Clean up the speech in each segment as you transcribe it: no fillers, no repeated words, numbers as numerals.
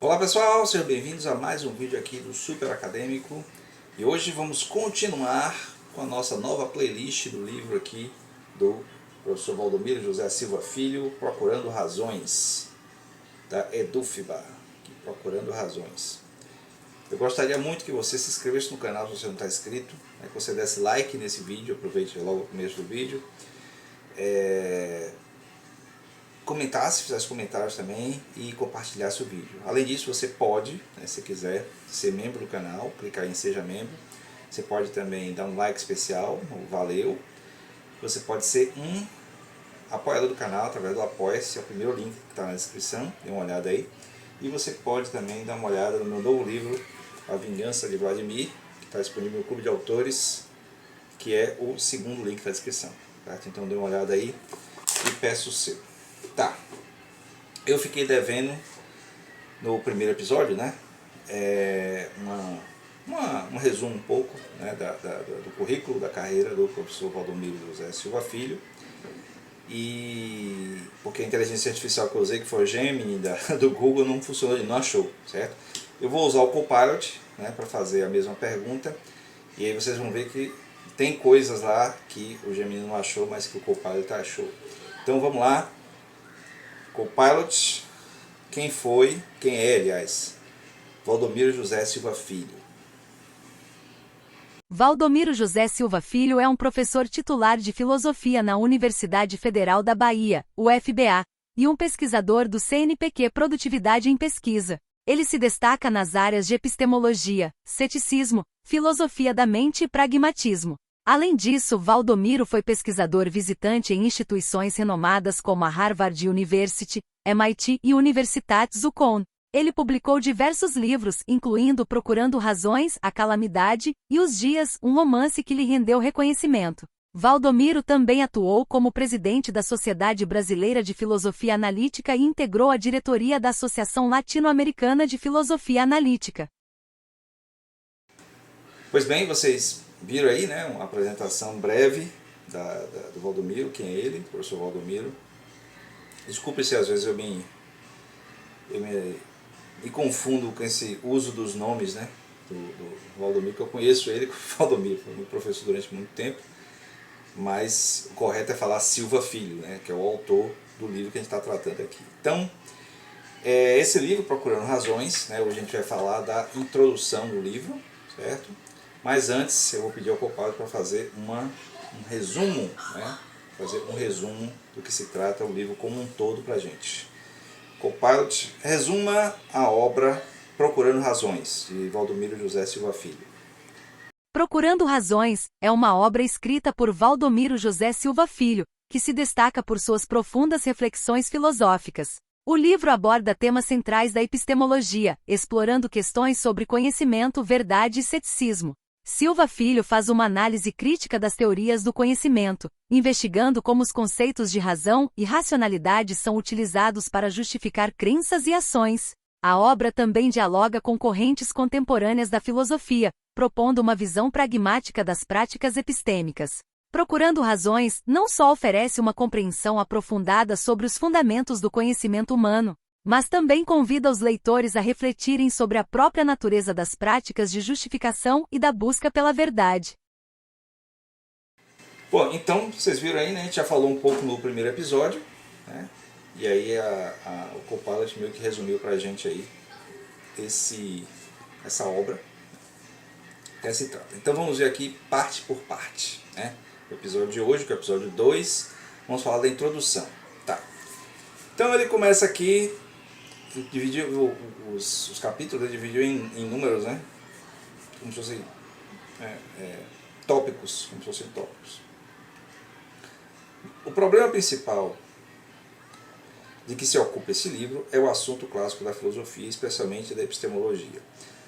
Olá pessoal, sejam bem-vindos a mais um vídeo aqui do Super Acadêmico. E hoje vamos continuar com a nossa nova playlist do livro aqui do professor Valdomiro José Silva Filho, Procurando Razões, da Edufba, Procurando Razões. Eu gostaria muito que você se inscrevesse no canal se você não está inscrito, que você desse like nesse vídeo, aproveite logo o começo do vídeo, comentasse, fizesse comentários também e compartilhasse o vídeo. Além disso, você pode, se quiser, ser membro do canal, clicar em Seja Membro. Você pode também dar um like especial, valeu. Você pode ser um apoiador do canal através do Apoia-se, é o primeiro link que está na descrição, dê uma olhada aí. E você pode também dar uma olhada no meu novo livro, A Vingança de Vladimir, que está disponível no Clube de Autores, que é o segundo link da descrição. Certo? Então dê uma olhada aí e peço o seu. Tá, eu fiquei devendo no primeiro episódio, um resumo um pouco, do currículo, da carreira do professor Valdomiro José Silva Filho. E porque a inteligência artificial que eu usei, que foi o Gemini do Google, não funcionou, ele não achou, certo? Eu vou usar o Copilot para fazer a mesma pergunta, e aí vocês vão ver que tem coisas lá que o Gemini não achou, mas que o Copilot achou. Então vamos lá. Copilot, quem é, aliás? Valdomiro José Silva Filho. Valdomiro José Silva Filho é um professor titular de filosofia na Universidade Federal da Bahia, UFBA, e um pesquisador do CNPq Produtividade em Pesquisa. Ele se destaca nas áreas de epistemologia, ceticismo, filosofia da mente e pragmatismo. Além disso, Valdomiro foi pesquisador visitante em instituições renomadas como a Harvard University, MIT e Universitat Zuccotti. Ele publicou diversos livros, incluindo Procurando Razões, A Calamidade e Os Dias, um romance que lhe rendeu reconhecimento. Valdomiro também atuou como presidente da Sociedade Brasileira de Filosofia Analítica e integrou a diretoria da Associação Latino-Americana de Filosofia Analítica. Pois bem, vocês viram aí, uma apresentação breve do Valdomiro, quem é ele, o professor Valdomiro. Desculpe se às vezes eu me confundo com esse uso dos nomes, do Valdomiro, que eu conheço ele como Valdomiro, foi meu professor durante muito tempo, mas o correto é falar Silva Filho, que é o autor do livro que a gente está tratando aqui. Então, esse livro, Procurando Razões, hoje a gente vai falar da introdução do livro, certo? Mas antes eu vou pedir ao Copilot para fazer um resumo, fazer um resumo do que se trata o livro como um todo para a gente. Copilot, resuma a obra Procurando Razões, de Valdomiro José Silva Filho. Procurando Razões é uma obra escrita por Valdomiro José Silva Filho, que se destaca por suas profundas reflexões filosóficas. O livro aborda temas centrais da epistemologia, explorando questões sobre conhecimento, verdade e ceticismo. Silva Filho faz uma análise crítica das teorias do conhecimento, investigando como os conceitos de razão e racionalidade são utilizados para justificar crenças e ações. A obra também dialoga com correntes contemporâneas da filosofia, propondo uma visão pragmática das práticas epistêmicas. Procurando Razões não só oferece uma compreensão aprofundada sobre os fundamentos do conhecimento humano, mas também convida os leitores a refletirem sobre a própria natureza das práticas de justificação e da busca pela verdade. Bom, então vocês viram aí, a gente já falou um pouco no primeiro episódio, e aí o Copilot meio que resumiu pra gente aí essa obra que se trata. Então vamos ver aqui parte por parte, O episódio de hoje, que é o episódio 2, vamos falar da introdução. Tá. Então ele começa aqui, dividiu os capítulos, ele dividiu em números, como se fossem tópicos, O problema principal de que se ocupa esse livro é o assunto clássico da filosofia, especialmente da epistemologia,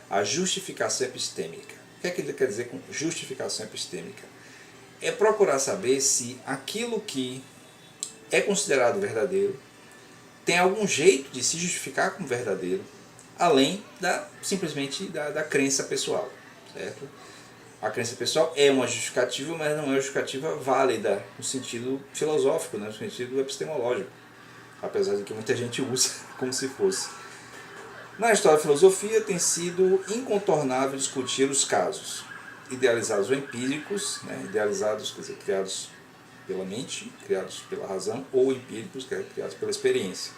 a justificação epistêmica. O que é que ele quer dizer com justificação epistêmica? É procurar saber se aquilo que é considerado verdadeiro tem algum jeito de se justificar como verdadeiro além simplesmente da crença pessoal, certo? A crença pessoal é uma justificativa, mas não é uma justificativa válida no sentido filosófico, né? No sentido epistemológico, apesar de que muita gente usa como se fosse. Na história da filosofia tem sido incontornável discutir os casos, idealizados ou empíricos, né? Idealizados, quer dizer, criados pela mente, criados pela razão, ou empíricos, criados pela experiência,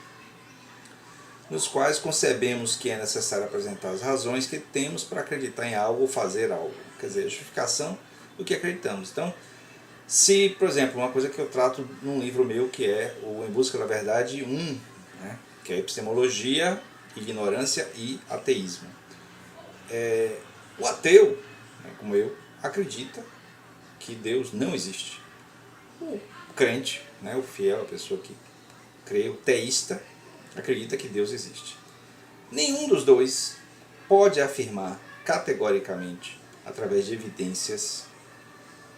nos quais concebemos que é necessário apresentar as razões que temos para acreditar em algo ou fazer algo, quer dizer, a justificação do que acreditamos. Então, se, por exemplo, uma coisa que eu trato num livro meu, que é o Em Busca da Verdade 1, né, que é epistemologia, ignorância e ateísmo. O ateu, né, como eu, acredita que Deus não existe. O crente, né, o fiel, a pessoa que crê, o teísta, acredita que Deus existe. Nenhum dos dois pode afirmar categoricamente, através de evidências,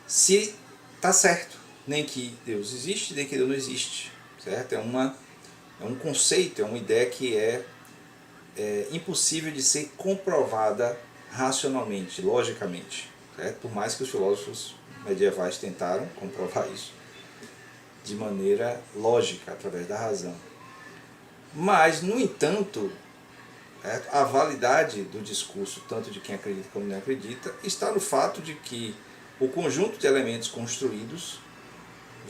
se está certo. Nem que Deus existe, nem que Deus não existe. Certo? É um conceito, é uma ideia que é impossível de ser comprovada racionalmente, logicamente. Certo? Por mais que os filósofos medievais tentaram comprovar isso de maneira lógica, através da razão. Mas, no entanto, a validade do discurso, tanto de quem acredita como não acredita, está no fato de que o conjunto de elementos construídos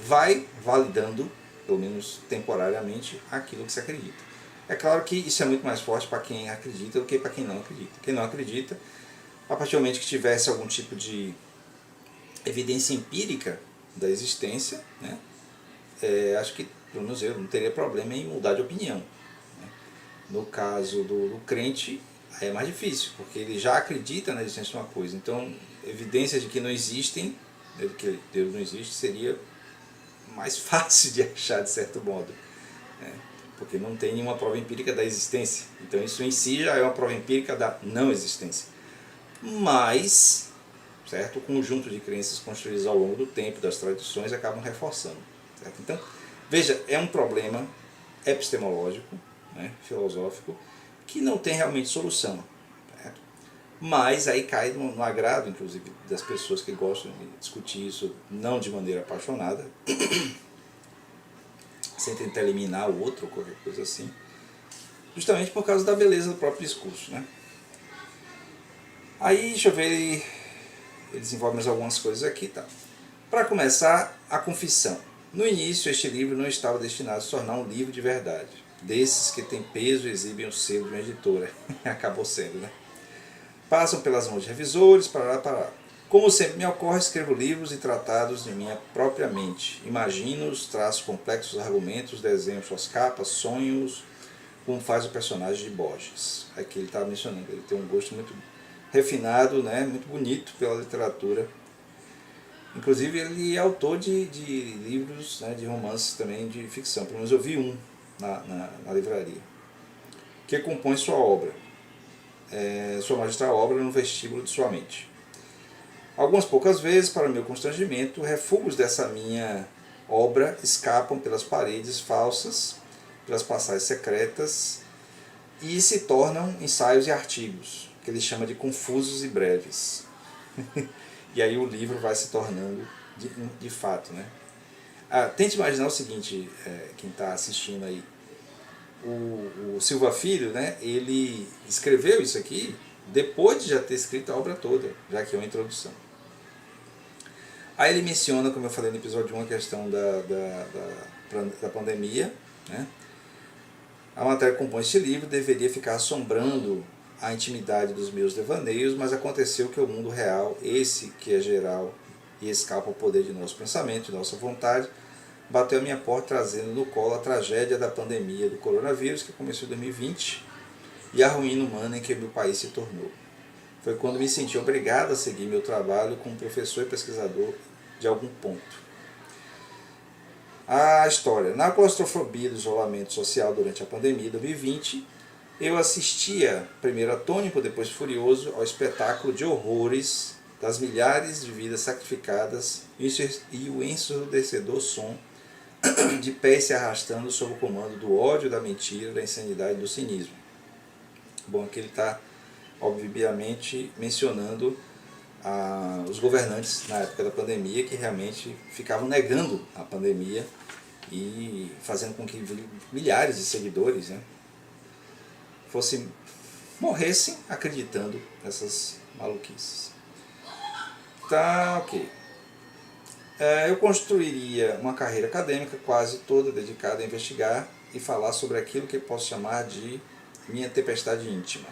vai validando, pelo menos temporariamente, aquilo que se acredita. É claro que isso é muito mais forte para quem acredita do que para quem não acredita. Quem não acredita, a partir do momento que tivesse algum tipo de evidência empírica da existência, né, acho que, pelo menos eu, não teria problema em mudar de opinião. No caso do crente, é mais difícil, porque ele já acredita na existência de uma coisa. Então, evidências de que não existem, de que Deus não existe, seria mais fácil de achar, de certo modo, né? Porque não tem nenhuma prova empírica da existência. Então, isso em si já é uma prova empírica da não existência. Mas, certo? O conjunto de crenças construídas ao longo do tempo, das tradições, acabam reforçando. Certo? Então, veja, é um problema epistemológico, né, filosófico, que não tem realmente solução. Certo? Mas aí cai no agrado, inclusive, das pessoas que gostam de discutir isso, não de maneira apaixonada, sem tentar eliminar o outro ou qualquer coisa assim, justamente por causa da beleza do próprio discurso. Né? Aí, deixa eu ver, ele desenvolve mais algumas coisas aqui. Tá? Para começar, a confissão. No início, este livro não estava destinado a se tornar um livro de verdade, desses que tem peso e exibem o selo de uma editora. Acabou sendo, né? Passam pelas mãos de revisores, parará. Como sempre me ocorre, escrevo livros e tratados de minha própria mente. Imagino-os, traço complexos argumentos, desenho suas capas, sonhos, como faz o personagem de Borges. Aqui ele está mencionando, ele tem um gosto muito refinado, né, muito bonito pela literatura. Inclusive ele é autor de livros, né, de romances também de ficção, pelo menos eu vi um na livraria, que compõe sua obra, sua magistral obra no vestíbulo de sua mente. Algumas poucas vezes, para meu constrangimento, refugos dessa minha obra escapam pelas paredes falsas, pelas passagens secretas, e se tornam ensaios e artigos, que ele chama de confusos e breves. E aí o livro vai se tornando de fato. Né? Tente imaginar o seguinte, quem está assistindo aí, o Silva Filho, né, ele escreveu isso aqui depois de já ter escrito a obra toda, já que é uma introdução. Aí ele menciona, como eu falei no episódio 1, a questão da pandemia. Né? A matéria que compõe este livro deveria ficar assombrando a intimidade dos meus devaneios, mas aconteceu que o mundo real, esse que é geral e escapa ao poder de nosso pensamento, de nossa vontade, bateu a minha porta trazendo no colo a tragédia da pandemia do coronavírus, que começou em 2020, e a ruína humana em que meu país se tornou. Foi quando me senti obrigado a seguir meu trabalho como professor e pesquisador de algum ponto. A história. Na claustrofobia do isolamento social durante a pandemia de 2020, eu assistia, primeiro atônito, depois furioso, ao espetáculo de horrores das milhares de vidas sacrificadas e o ensurdecedor som de pés se arrastando sob o comando do ódio, da mentira, da insanidade e do cinismo. Bom, aqui ele está, obviamente, mencionando os governantes na época da pandemia que realmente ficavam negando a pandemia e fazendo com que milhares de seguidores, né, morressem acreditando nessas maluquices. Tá, ok. Eu construiria uma carreira acadêmica quase toda dedicada a investigar e falar sobre aquilo que posso chamar de minha tempestade íntima.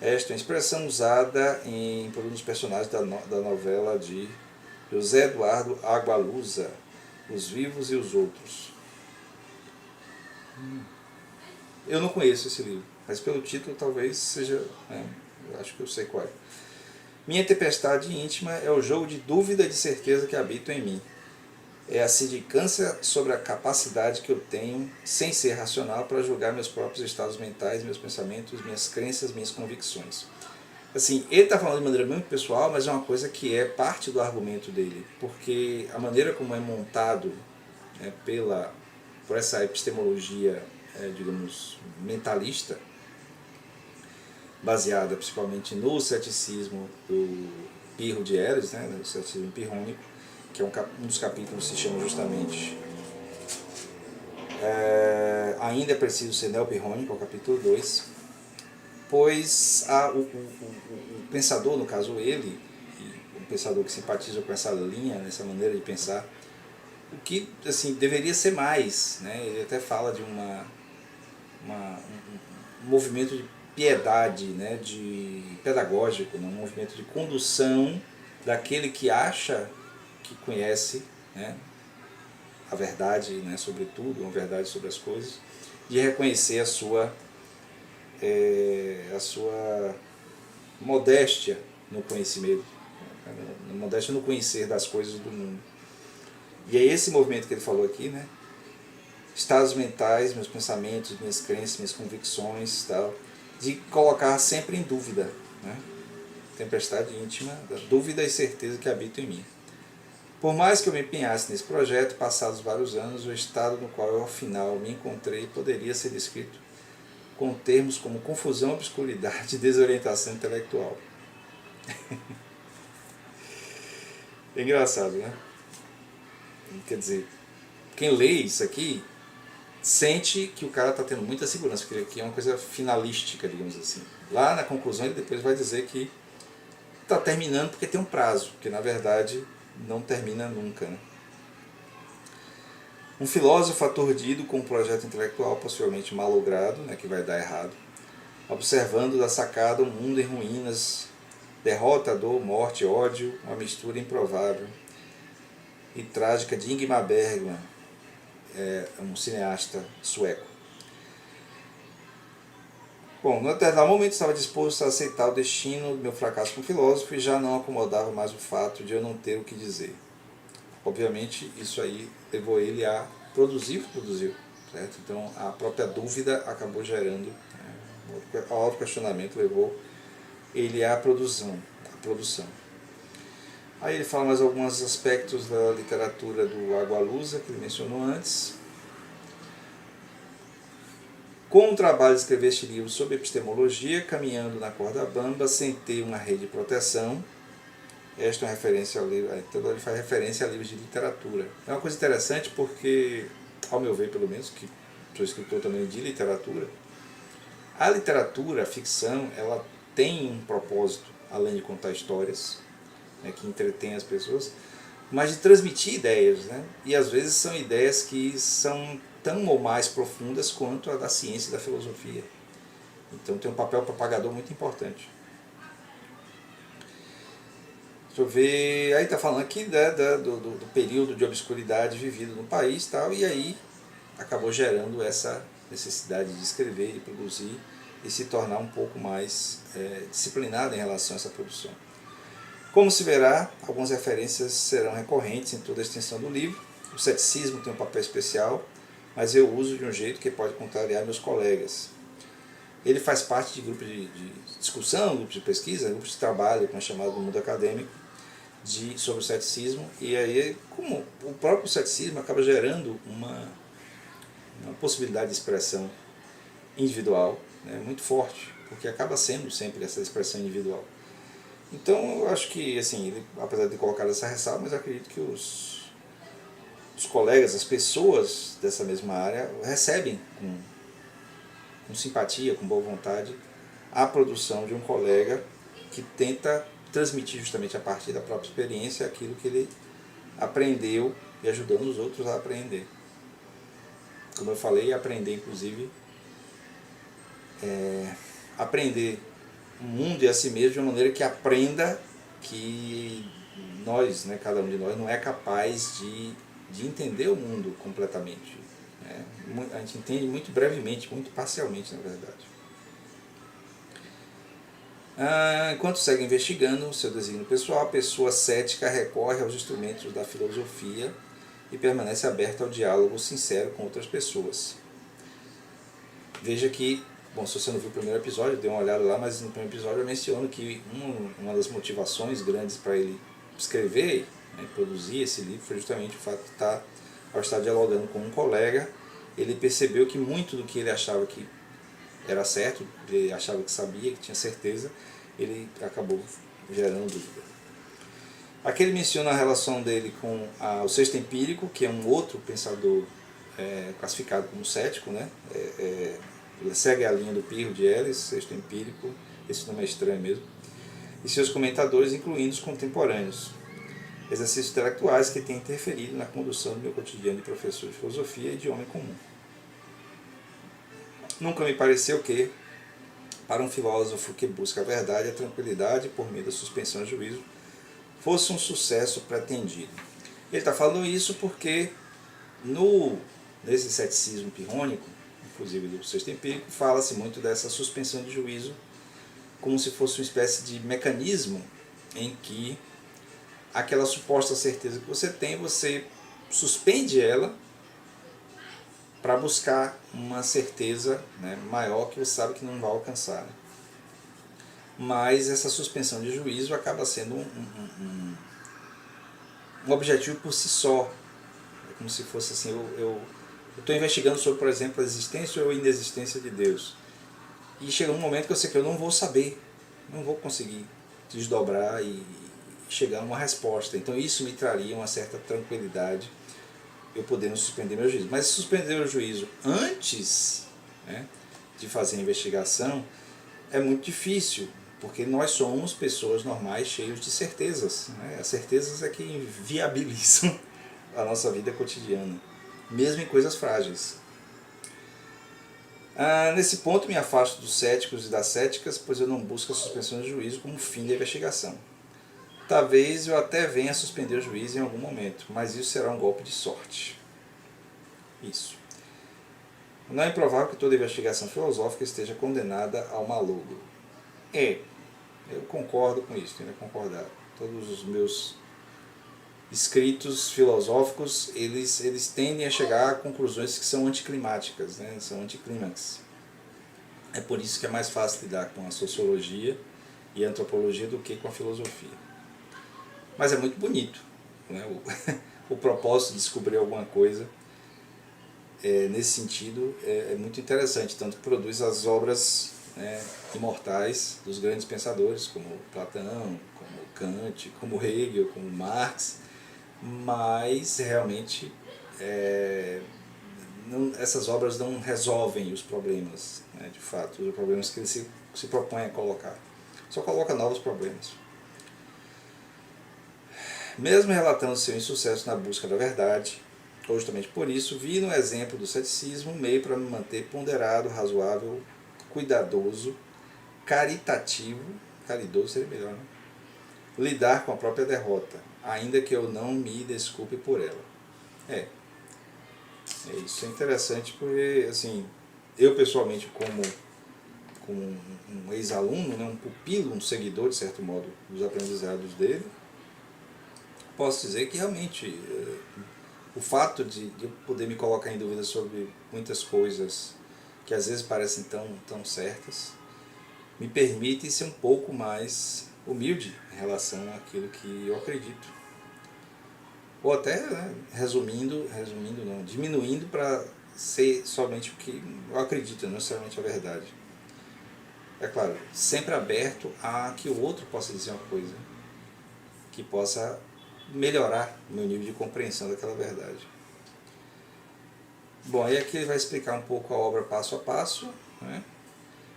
Esta é uma expressão usada por um dos personagens da novela de José Eduardo Agualusa, Os Vivos e os Outros. Eu não conheço esse livro, mas pelo título talvez seja... eu acho que eu sei qual é. Minha tempestade íntima é o jogo de dúvida e de certeza que habita em mim. É a sindicância sobre a capacidade que eu tenho, sem ser racional, para julgar meus próprios estados mentais, meus pensamentos, minhas crenças, minhas convicções. Assim, ele está falando de maneira muito pessoal, mas é uma coisa que é parte do argumento dele, porque a maneira como é montado, né, por essa epistemologia, digamos, mentalista, baseada principalmente no ceticismo do Pirro de Eros, né, o ceticismo pirrônico, que é um dos capítulos se chama justamente Ainda é Preciso Ser Neopirrônico, é o capítulo 2, pois o pensador, no caso ele, um pensador que simpatiza com essa linha, nessa maneira de pensar, o que assim, deveria ser mais, né? Ele até fala de um movimento de piedade, né? Pedagógico, né? Um movimento de condução daquele que acha que conhece, né, a verdade, né, sobre tudo, uma verdade sobre as coisas, de reconhecer a sua modéstia no conhecimento, modéstia no conhecer das coisas do mundo. E é esse movimento que ele falou aqui, né, estados mentais, meus pensamentos, minhas crenças, minhas convicções, tal, de colocar sempre em dúvida, né, tempestade íntima, da dúvida e certeza que habitam em mim. Por mais que eu me empenhasse nesse projeto, passados vários anos, o estado no qual eu, ao final, me encontrei poderia ser descrito com termos como confusão, obscuridade e desorientação intelectual. É engraçado, né? Quer dizer, quem lê isso aqui sente que o cara está tendo muita segurança, porque aqui é uma coisa finalística, digamos assim. Lá na conclusão ele depois vai dizer que está terminando porque tem um prazo, que na verdade não termina nunca, né? Um filósofo aturdido com um projeto intelectual possivelmente malogrado, né, que vai dar errado, observando da sacada um mundo em ruínas, derrota, dor, morte, ódio, uma mistura improvável e trágica de Ingmar Bergman, um cineasta sueco. Bom, no determinado momento estava disposto a aceitar o destino do meu fracasso como filósofo e já não acomodava mais o fato de eu não ter o que dizer. Obviamente, isso aí levou ele a produziu, certo? Então, a própria dúvida acabou gerando, o auto-questionamento levou ele à produção. Aí ele fala mais alguns aspectos da literatura do Agualusa, que ele mencionou antes. Com o trabalho de escrever este livro sobre epistemologia, caminhando na corda bamba, sem ter uma rede de proteção. Esta é uma referência ao livro, então ele faz referência a livros de literatura. É uma coisa interessante porque, ao meu ver pelo menos, que sou escritor também de literatura, a literatura, a ficção, ela tem um propósito, além de contar histórias, né, que entretém as pessoas, mas de transmitir ideias, né? E às vezes são ideias que são tão ou mais profundas quanto a da ciência e da filosofia. Então tem um papel propagador muito importante. Deixa eu ver, aí está falando aqui, né, do período de obscuridade vivido no país, tal, e aí acabou gerando essa necessidade de escrever, de produzir e se tornar um pouco mais disciplinado em relação a essa produção. Como se verá, algumas referências serão recorrentes em toda a extensão do livro. O ceticismo tem um papel especial, mas eu uso de um jeito que pode contrariar meus colegas. Ele faz parte de grupos de discussão, grupos de pesquisa, grupos de trabalho, como é chamado no mundo acadêmico, sobre o ceticismo, e aí, como o próprio ceticismo acaba gerando uma possibilidade de expressão individual, né, muito forte, porque acaba sendo sempre essa expressão individual. Então eu acho que, assim, ele, apesar de colocar essa ressalva, mas eu acredito que os colegas, as pessoas dessa mesma área recebem com simpatia, com boa vontade, a produção de um colega que tenta transmitir justamente a partir da própria experiência aquilo que ele aprendeu e ajudando os outros a aprender. Como eu falei, aprender inclusive aprender o mundo e a si mesmo de uma maneira que aprenda que nós, né, cada um de nós, não é capaz de entender o mundo completamente. Né? A gente entende muito brevemente, muito parcialmente, na verdade. Enquanto segue investigando o seu desígnio pessoal, a pessoa cética recorre aos instrumentos da filosofia e permanece aberta ao diálogo sincero com outras pessoas. Veja que, bom, se você não viu o primeiro episódio, dê uma olhada lá, mas no primeiro episódio eu menciono que uma das motivações grandes para ele escrever, né, produzir esse livro, foi justamente o fato de ao estar dialogando com um colega, ele percebeu que muito do que ele achava que era certo, ele achava que sabia, que tinha certeza, ele acabou gerando dúvida. Aqui ele menciona a relação dele com o sexto empírico, que é um outro pensador classificado como cético, né? Ele segue a linha do Pirro de Elis, sexto empírico, esse nome é estranho mesmo, e seus comentadores, incluindo os contemporâneos. Exercícios intelectuais que têm interferido na condução do meu cotidiano de professor de filosofia e de homem comum. Nunca me pareceu que, para um filósofo que busca a verdade e a tranquilidade por meio da suspensão de juízo, fosse um sucesso pretendido. Ele está falando isso porque nesse ceticismo pirrônico, inclusive do sexto empírico, fala-se muito dessa suspensão de juízo como se fosse uma espécie de mecanismo em que aquela suposta certeza que você tem, você suspende ela para buscar uma certeza, né, maior que você sabe que não vai alcançar. Mas essa suspensão de juízo acaba sendo um objetivo por si só. É como se fosse assim, eu estou investigando sobre, por exemplo, a existência ou inexistência de Deus. E chega um momento que eu sei que eu não vou saber, não vou conseguir desdobrar e chegar a uma resposta. Então isso me traria uma certa tranquilidade, eu podendo suspender meu juízo. Mas suspender o juízo antes, né, de fazer a investigação é muito difícil, porque nós somos pessoas normais cheios de certezas. Né? As certezas é que viabilizam a nossa vida cotidiana, mesmo em coisas frágeis. Nesse ponto me afasto dos céticos e das céticas, pois eu não busco a suspensão de juízo como fim da investigação. Talvez eu até venha a suspender o juízo em algum momento, mas isso será um golpe de sorte. Isso. Não é improvável que toda investigação filosófica esteja condenada ao malogro. Eu concordo com isso, tenho que concordar. Todos os meus escritos filosóficos, eles tendem a chegar a conclusões que são anticlimáticas, né? São anticlímax. É por isso que é mais fácil lidar com a sociologia e a antropologia do que com a filosofia. Mas é muito bonito, né? O propósito de descobrir alguma coisa, nesse sentido, é muito interessante, tanto que produz as obras, né, imortais dos grandes pensadores, como Platão, como Kant, como Hegel, como Marx, mas realmente essas obras não resolvem os problemas, né, de fato, os problemas que ele se propõe a colocar. Só coloca novos problemas. Mesmo relatando seu insucesso na busca da verdade, justamente por isso, vi no exemplo do ceticismo um meio para me manter ponderado, razoável, cuidadoso, caritativo, caridoso seria melhor, né? Lidar com a própria derrota, ainda que eu não me desculpe por ela. Isso é interessante porque, assim, eu pessoalmente como um ex-aluno, né, um pupilo, um seguidor, de certo modo, dos aprendizados dele, posso dizer que realmente o fato de eu poder me colocar em dúvida sobre muitas coisas que às vezes parecem tão certas, me permite ser um pouco mais humilde em relação àquilo que eu acredito. Ou até, né, diminuindo para ser somente o que eu acredito, não necessariamente a verdade. é claro, sempre aberto a que o outro possa dizer uma coisa que possa melhorar o meu nível de compreensão daquela verdade. Bom, aí aqui ele vai explicar um pouco a obra passo a passo, né?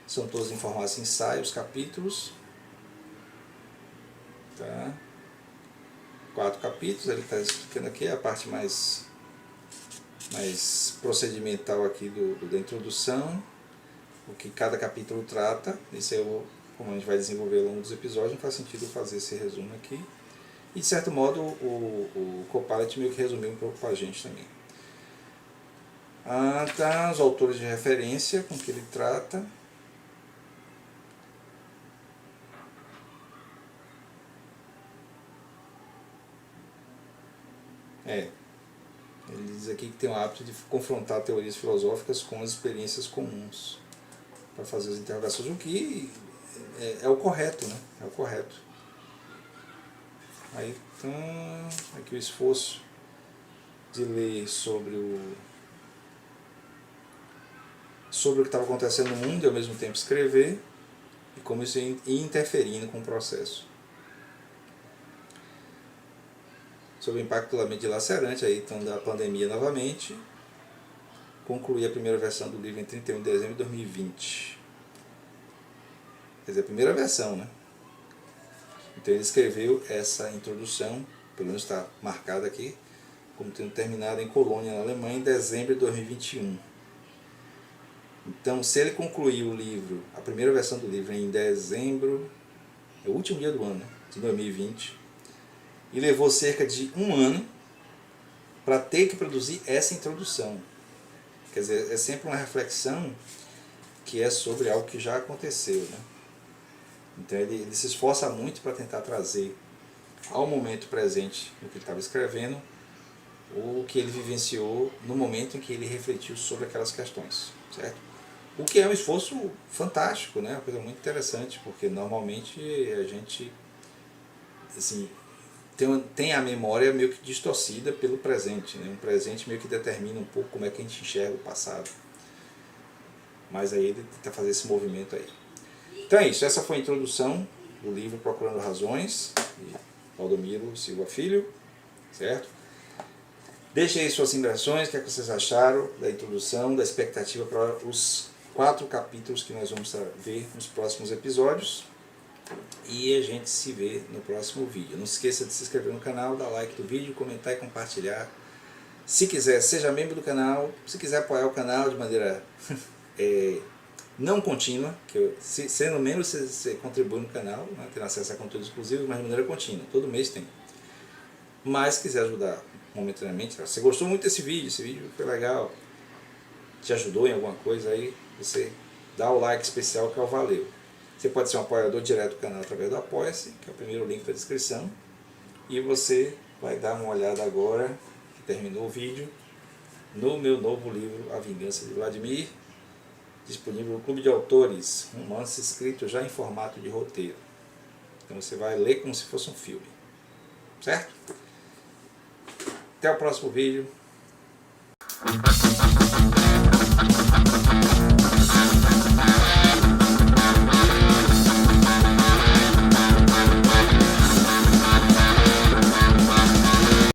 São todos em formato ensaio, os capítulos. Tá? 4 capítulos, ele está explicando aqui a parte mais procedimental aqui da introdução, o que cada capítulo trata. Isso como a gente vai desenvolver ao longo dos episódios, não faz sentido fazer esse resumo aqui. E de certo modo o Copilot meio que resumiu um pouco para a gente também. Tá, os autores de referência com que ele trata. Ele diz aqui que tem o hábito de confrontar teorias filosóficas com as experiências comuns para fazer as interrogações, o que é o correto, né? É o correto. Aí então, aqui o esforço de ler sobre o que estava acontecendo no mundo e ao mesmo tempo escrever, e como isso ia interferindo com o processo. Sobre o impacto da mente dilacerante, aí, então, da pandemia novamente, concluí a primeira versão do livro em 31 de dezembro de 2020. Quer dizer, a primeira versão, né? Então ele escreveu essa introdução, pelo menos está marcada aqui, como tendo terminado em Colônia, na Alemanha, em dezembro de 2021. Então, se ele concluiu o livro, a primeira versão do livro em dezembro, é o último dia do ano, né, de 2020, e levou cerca de 1 ano para ter que produzir essa introdução. Quer dizer, é sempre uma reflexão que é sobre algo que já aconteceu, né? Então ele se esforça muito para tentar trazer ao momento presente no que ele estava escrevendo o que ele vivenciou no momento em que ele refletiu sobre aquelas questões, certo? O que é um esforço fantástico, né? Uma coisa muito interessante, porque normalmente a gente assim, tem a memória meio que distorcida pelo presente, né? Um presente meio que determina um pouco como é que a gente enxerga o passado. Mas aí ele tenta fazer esse movimento aí. Então é isso, essa foi a introdução do livro Procurando Razões, de Valdomiro Silva Filho, certo? Deixem aí suas impressões, o que é que vocês acharam da introdução, da expectativa para os 4 capítulos que nós vamos ver nos próximos episódios. E a gente se vê no próximo vídeo. Não se esqueça de se inscrever no canal, dar like no vídeo, comentar e compartilhar. Se quiser, seja membro do canal. Se quiser apoiar o canal de maneira não contínua, sendo membro você contribui no canal, né, tendo acesso a conteúdos exclusivos, mas de maneira contínua, todo mês tem. Mas se quiser ajudar momentaneamente, você gostou muito desse vídeo, esse vídeo foi legal, te ajudou em alguma coisa, aí você dá o like especial que é o valeu. Você pode ser um apoiador direto do canal através do Apoia-se, que é o primeiro link da descrição. E você vai dar uma olhada agora, que terminou o vídeo, no meu novo livro, A Vingança de Vladimir, disponível no Clube de Autores, um romance escrito já em formato de roteiro. Então você vai ler como se fosse um filme. Certo? Até o próximo vídeo.